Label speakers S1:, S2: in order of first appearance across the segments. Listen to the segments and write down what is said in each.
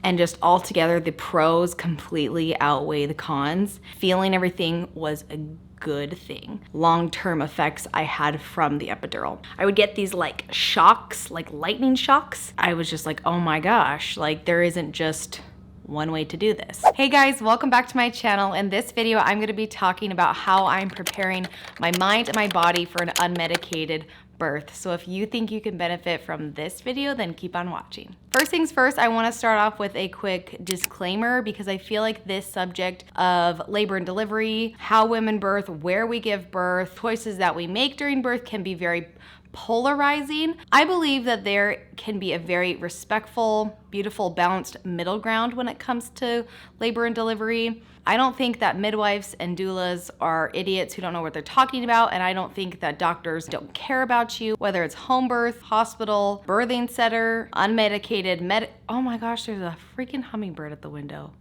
S1: and just altogether the pros completely outweigh the cons. Feeling everything was a good thing. Long-term effects I had from the epidural. I would get these like shocks, like lightning shocks. I was just like, oh my gosh, like there isn't just one way to do this. Hey guys, welcome back to my channel. In this video, I'm gonna be talking about how I'm preparing my mind and my body for an unmedicated birth. So if you think you can benefit from this video, then keep on watching. First things first, I wanna start off with a quick disclaimer because I feel like this subject of labor and delivery, how women birth, where we give birth, choices that we make during birth can be very polarizing. I believe that there can be a very respectful, beautiful, balanced middle ground when it comes to labor and delivery. I don't think that midwives and doulas are idiots who don't know what they're talking about, and I don't think that doctors don't care about you, whether it's home birth, hospital, birthing center, unmedicated, oh my gosh, there's a freaking hummingbird at the window.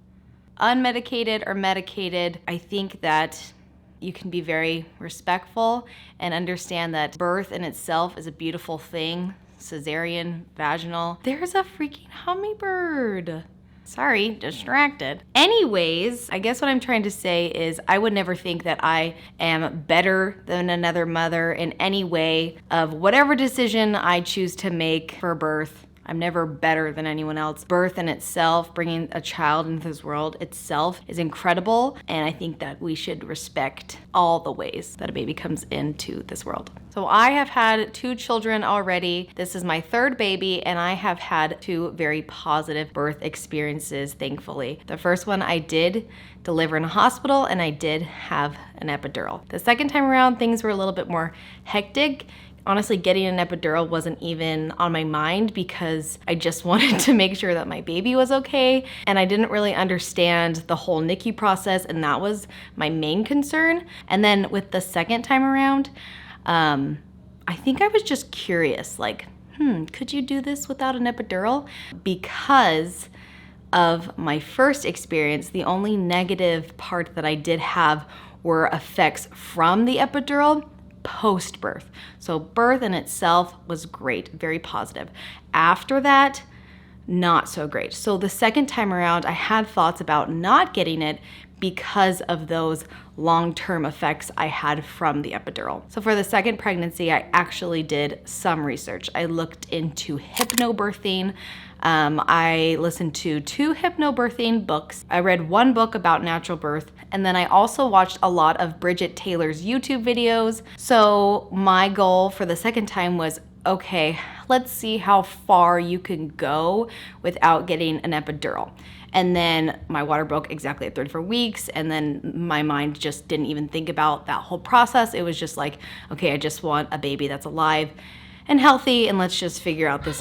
S1: Unmedicated or medicated, I think that you can be very respectful and understand that birth in itself is a beautiful thing. Cesarean, vaginal. There's a freaking hummingbird. Sorry, distracted. Anyways, I guess what I'm trying to say is I would never think that I am better than another mother in any way of whatever decision I choose to make for birth. I'm never better than anyone else. Birth in itself, bringing a child into this world itself is incredible. And I think that we should respect all the ways that a baby comes into this world. So I have had 2 children already. This is my 3rd baby, and I have had 2 very positive birth experiences, thankfully. The first one I did deliver in a hospital, and I did have an epidural. The second time around, things were a little bit more hectic. Honestly, getting an epidural wasn't even on my mind because I just wanted to make sure that my baby was okay, and I didn't really understand the whole NICU process, and that was my main concern. And then with the second time around, I think I was just curious, like, could you do this without an epidural? Because of my first experience, the only negative part that I did have were effects from the epidural post-birth. So birth in itself was great, very positive. After that, not so great. So the second time around, I had thoughts about not getting it because of those long-term effects I had from the epidural. So for the second pregnancy, I actually did some research. I looked into hypnobirthing. I listened to 2 hypnobirthing books. I read 1 book about natural birth, and then I also watched a lot of Bridget Teylor's YouTube videos. So my goal for the second time was, okay, let's see how far you can go without getting an epidural. And then my water broke exactly at 34 weeks, and then my mind just didn't even think about that whole process. It was just like, okay, I just want a baby that's alive and healthy, and let's just figure out this.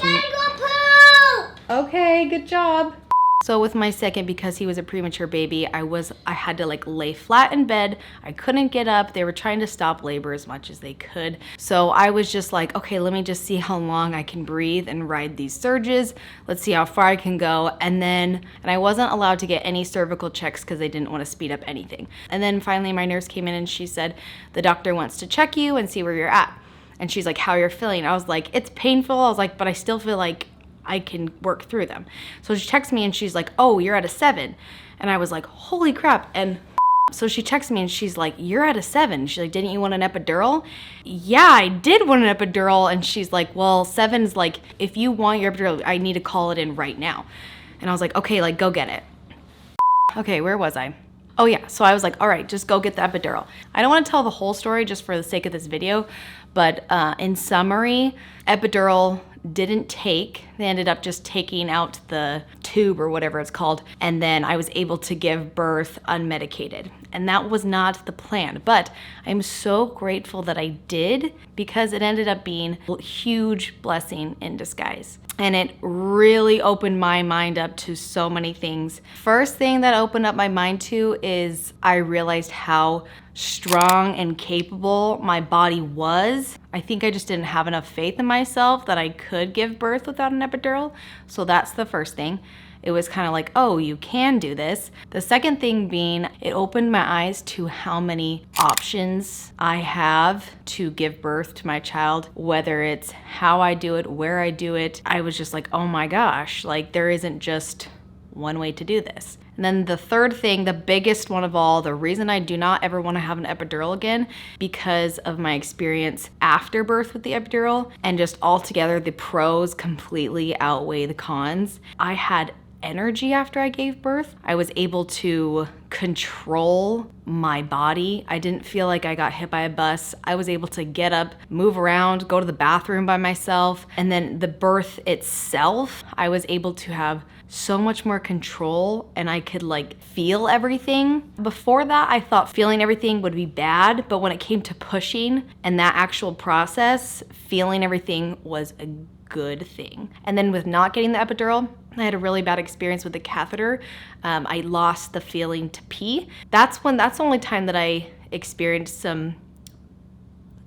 S1: Okay, good job. So with my second, because he was a premature baby, I had to like lay flat in bed. I couldn't get up. They were trying to stop labor as much as they could. So I was just like, okay, let me just see how long I can breathe and ride these surges. Let's see how far I can go. And I wasn't allowed to get any cervical checks because they didn't want to speed up anything. And then finally my nurse came in and she said, the doctor wants to check you and see where you're at. And she's like, how you're feeling? I was like, it's painful. I was like, but I still feel like I can work through them. So she texts me and she's like, oh, you're at a 7. And I was like, holy crap. And so she texts me and she's like, you're at a 7. She's like, didn't you want an epidural? Yeah, I did want an epidural. And she's like, well, 7's like, if you want your epidural, I need to call it in right now. And I was like, okay, like go get it. Okay, where was I? Oh yeah, so I was like, all right, just go get the epidural. I don't want to tell the whole story just for the sake of this video, but in summary, epidural didn't take. They ended up just taking out the tube or whatever it's called, and then I was able to give birth unmedicated. And that was not the plan, but I'm so grateful that I did because it ended up being a huge blessing in disguise. And it really opened my mind up to so many things. First thing that opened up my mind to is I realized how strong and capable my body was. I think I just didn't have enough faith in myself that I could give birth without an epidural. So that's the first thing. It was kind of like, oh, you can do this. The second thing being, it opened my eyes to how many options I have to give birth to my child, whether it's how I do it, where I do it. I was just like, oh my gosh, like there isn't just one way to do this. And then the third thing, the biggest one of all, the reason I do not ever want to have an epidural again, because of my experience after birth with the epidural, and just altogether the pros completely outweigh the cons. I had energy after I gave birth. I was able to control my body. I didn't feel like I got hit by a bus. I was able to get up, move around, go to the bathroom by myself. And then the birth itself, I was able to have so much more control, and I could like feel everything. Before that, I thought feeling everything would be bad, but when it came to pushing and that actual process, feeling everything was a good thing. And then with not getting the epidural, I had a really bad experience with the catheter. I lost the feeling to pee. That's the only time that I experienced some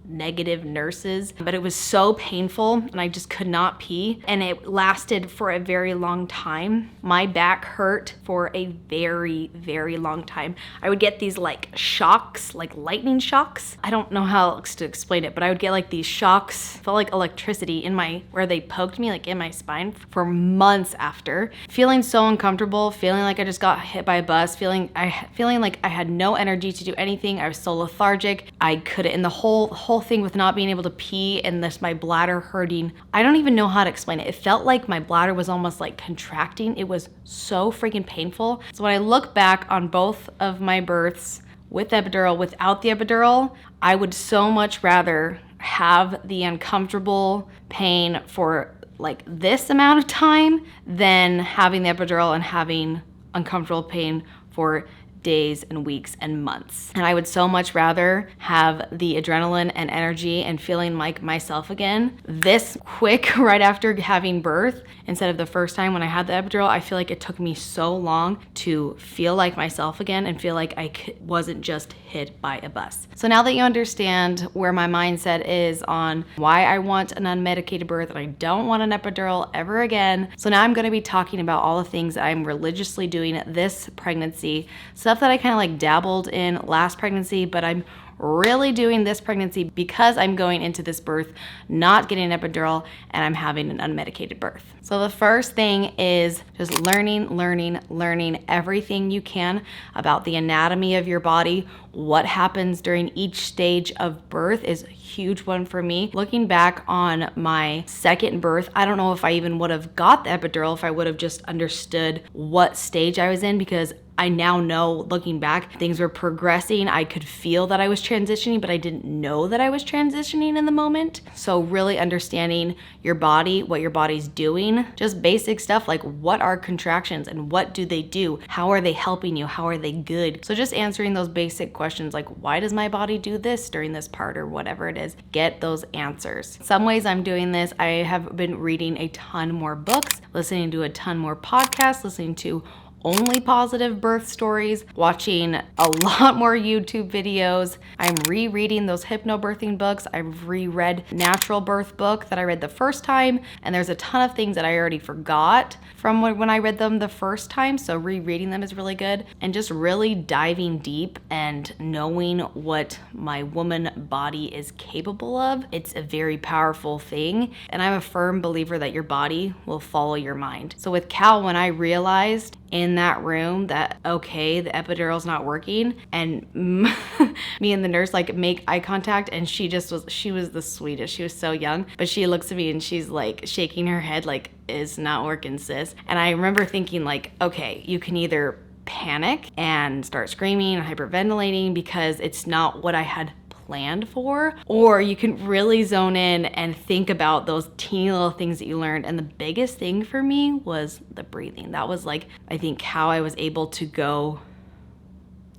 S1: negative nurses, but it was so painful and I just could not pee, and it lasted for a very long time. My back hurt for a very, very long time. I would get these like shocks, like lightning shocks. I don't know how else to explain it, but I would get like these shocks, felt like electricity in where they poked me, like in my spine, for months after. Feeling so uncomfortable, feeling like I just got hit by a bus, feeling like I had no energy to do anything. I was so lethargic. I couldn't, and the whole thing with not being able to pee and my bladder hurting, I don't even know how to explain it. It felt like my bladder was almost like contracting. It was so freaking painful. So when I look back on both of my births, with epidural, without the epidural, I would so much rather have the uncomfortable pain for like this amount of time than having the epidural and having uncomfortable pain for days and weeks and months. And I would so much rather have the adrenaline and energy and feeling like myself again this quick right after having birth instead of the first time when I had the epidural. I feel like it took me so long to feel like myself again and feel like I wasn't just hit by a bus. So now that you understand where my mindset is on why I want an unmedicated birth and I don't want an epidural ever again, so now I'm going to be talking about all the things that I'm religiously doing this pregnancy, stuff that I kind of like dabbled in last pregnancy, but I'm really doing this pregnancy because I'm going into this birth not getting an epidural and I'm having an unmedicated birth. So the first thing is just learning everything you can about the anatomy of your body. What happens during each stage of birth is a huge one for me. Looking back on my second birth, I don't know if I even would have got the epidural if I would have just understood what stage I was in, because I now know, looking back, things were progressing. I could feel that I was transitioning, but I didn't know that I was transitioning in the moment. So really understanding your body, what your body's doing, just basic stuff like what are contractions and what do they do? How are they helping you? How are they good? So just answering those basic questions like, why does my body do this during this part or whatever it is? Get those answers. Some ways I'm doing this, I have been reading a ton more books, listening to a ton more podcasts, listening to only positive birth stories, watching a lot more YouTube videos. I'm rereading those hypnobirthing books. I've reread Natural Birth book that I read the first time, and there's a ton of things that I already forgot from when I read them the first time, so rereading them is really good. And just really diving deep and knowing what my woman body is capable of. It's a very powerful thing, and I'm a firm believer that your body will follow your mind. So with Cal, when I realized in that room that, okay, the epidural's not working, and me and the nurse like make eye contact, and she was the sweetest. She was so young, but she looks at me and she's like shaking her head like, it's not working, sis. And I remember thinking like, okay, you can either panic and start screaming and hyperventilating because it's not what I had planned for, or you can really zone in and think about those teeny little things that you learned. And the biggest thing for me was the breathing. That was like, I think, how I was able to go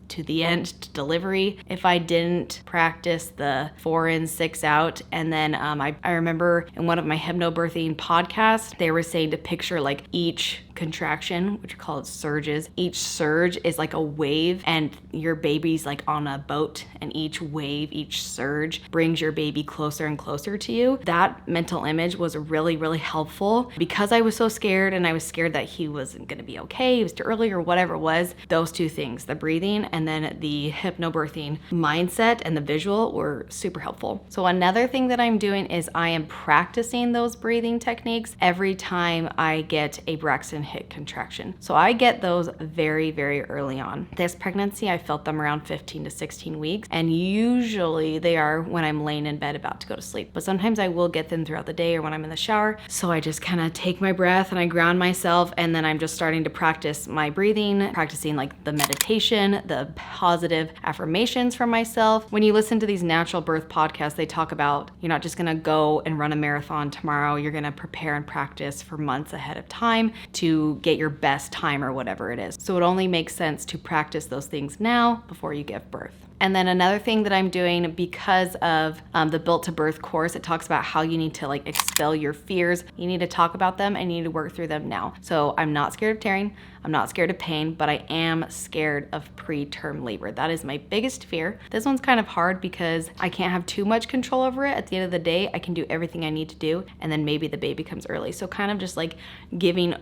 S1: to the end, to delivery, if I didn't practice the 4 in, 6 out. And then I remember in one of my hypnobirthing podcasts, they were saying to picture like each contraction, which are called surges. Each surge is like a wave, and your baby's like on a boat, and each wave, each surge brings your baby closer and closer to you. That mental image was really, really helpful because I was so scared, and I was scared that he wasn't gonna be okay, it was too early or whatever it was. Those two things, the breathing and then the hypnobirthing mindset and the visual, were super helpful. So another thing that I'm doing is I am practicing those breathing techniques every time I get a Braxton hit contraction. So I get those very, very early on. This pregnancy, I felt them around 15 to 16 weeks, and usually they are when I'm laying in bed about to go to sleep. But sometimes I will get them throughout the day or when I'm in the shower. So I just kind of take my breath and I ground myself, and then I'm just starting to practice my breathing, practicing like the meditation, the positive affirmations for myself. When you listen to these natural birth podcasts, they talk about you're not just gonna go and run a marathon tomorrow, you're gonna prepare and practice for months ahead of time to get your best time or whatever it is. So it only makes sense to practice those things now before you give birth. And then another thing that I'm doing because of the Built to Birth course, it talks about how you need to like expel your fears. You need to talk about them and you need to work through them now. So I'm not scared of tearing. I'm not scared of pain, but I am scared of preterm labor. That is my biggest fear. This one's kind of hard because I can't have too much control over it. At the end of the day, I can do everything I need to do, and then maybe the baby comes early. So kind of just like giving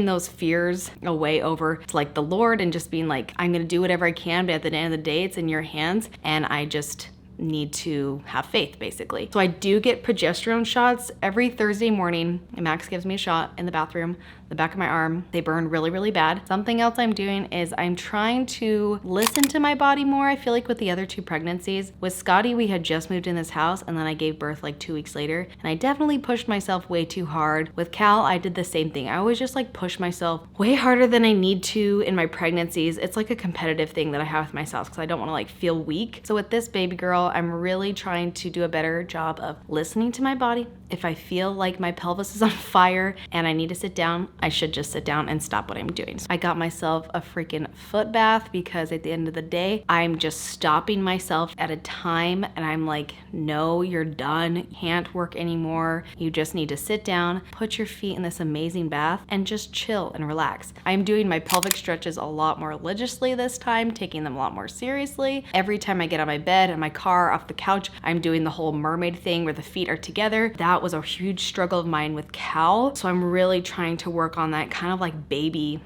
S1: those fears away over to like the Lord and just being like, I'm gonna do whatever I can, but at the end of the day, it's in your hands, and I just need to have faith, basically. So I do get progesterone shots every Thursday morning. Max gives me a shot in the bathroom, the back of my arm. They burn really, really bad. Something else I'm doing is I'm trying to listen to my body more. I feel like with the other two pregnancies, with Scotty, we had just moved in this house and then I gave birth like 2 weeks later, and I definitely pushed myself way too hard. With Cal, I did the same thing. I always just like push myself way harder than I need to in my pregnancies. It's like a competitive thing that I have with myself because I don't want to like feel weak. So with this baby girl, I'm really trying to do a better job of listening to my body. If I feel like my pelvis is on fire and I need to sit down, I should just sit down and stop what I'm doing. So I got myself a freaking foot bath because at the end of the day, I'm just stopping myself at a time and I'm like, no, you're done. Can't work anymore. You just need to sit down, put your feet in this amazing bath and just chill and relax. I'm doing my pelvic stretches a lot more religiously this time, taking them a lot more seriously. Every time I get on my bed, in my car, off the couch, I'm doing the whole mermaid thing where the feet are together. That was a huge struggle of mine with Cal. So I'm really trying to work on that, kind of like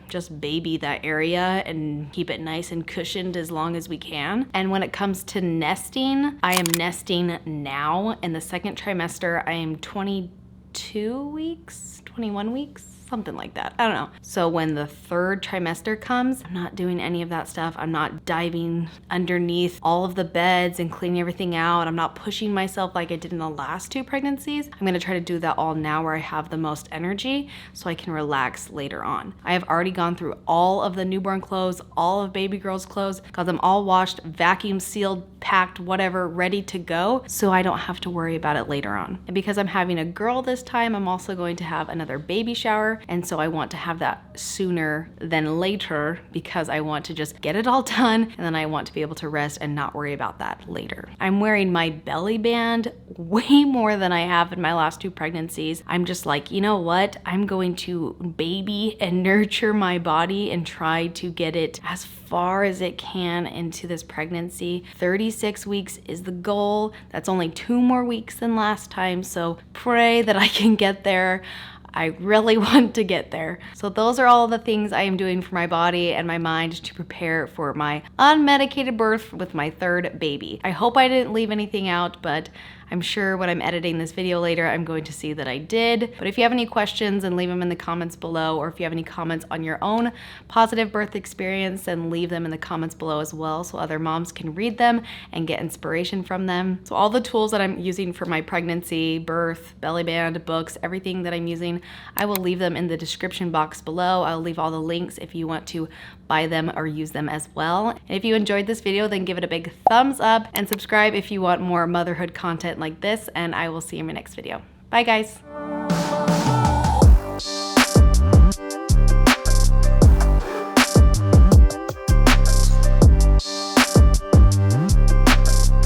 S1: just baby that area and keep it nice and cushioned as long as we can. And when it comes to nesting, I am nesting now. In the second trimester, I am 22 weeks, 21 weeks, something like that. I don't know. So when the third trimester comes, I'm not doing any of that stuff. I'm not diving underneath all of the beds and cleaning everything out. I'm not pushing myself like I did in the last two pregnancies. I'm gonna try to do that all now where I have the most energy so I can relax later on. I have already gone through all of the newborn clothes, all of baby girl's clothes, got them all washed, vacuum sealed, packed, whatever, ready to go, so I don't have to worry about it later on. And because I'm having a girl this time, I'm also going to have another baby shower. And so I want to have that sooner than later because I want to just get it all done and then I want to be able to rest and not worry about that later. I'm wearing my belly band way more than I have in my last two pregnancies. I'm just like, you know what? I'm going to baby and nurture my body and try to get it as far as it can into this pregnancy. 36 weeks is the goal. That's only 2 more weeks than last time. So pray that I can get there. I really want to get there. So those are all the things I am doing for my body and my mind to prepare for my unmedicated birth with my third baby. I hope I didn't leave anything out, but I'm sure when I'm editing this video later, I'm going to see that I did. But if you have any questions, then leave them in the comments below, or if you have any comments on your own positive birth experience, then leave them in the comments below as well so other moms can read them and get inspiration from them. So all the tools that I'm using for my pregnancy, birth, belly band, books, everything that I'm using, I will leave them in the description box below. I'll leave all the links if you want to buy them or use them as well. And if you enjoyed this video, then give it a big thumbs up and subscribe if you want more motherhood content like this, and I will see you in my next video. Bye guys.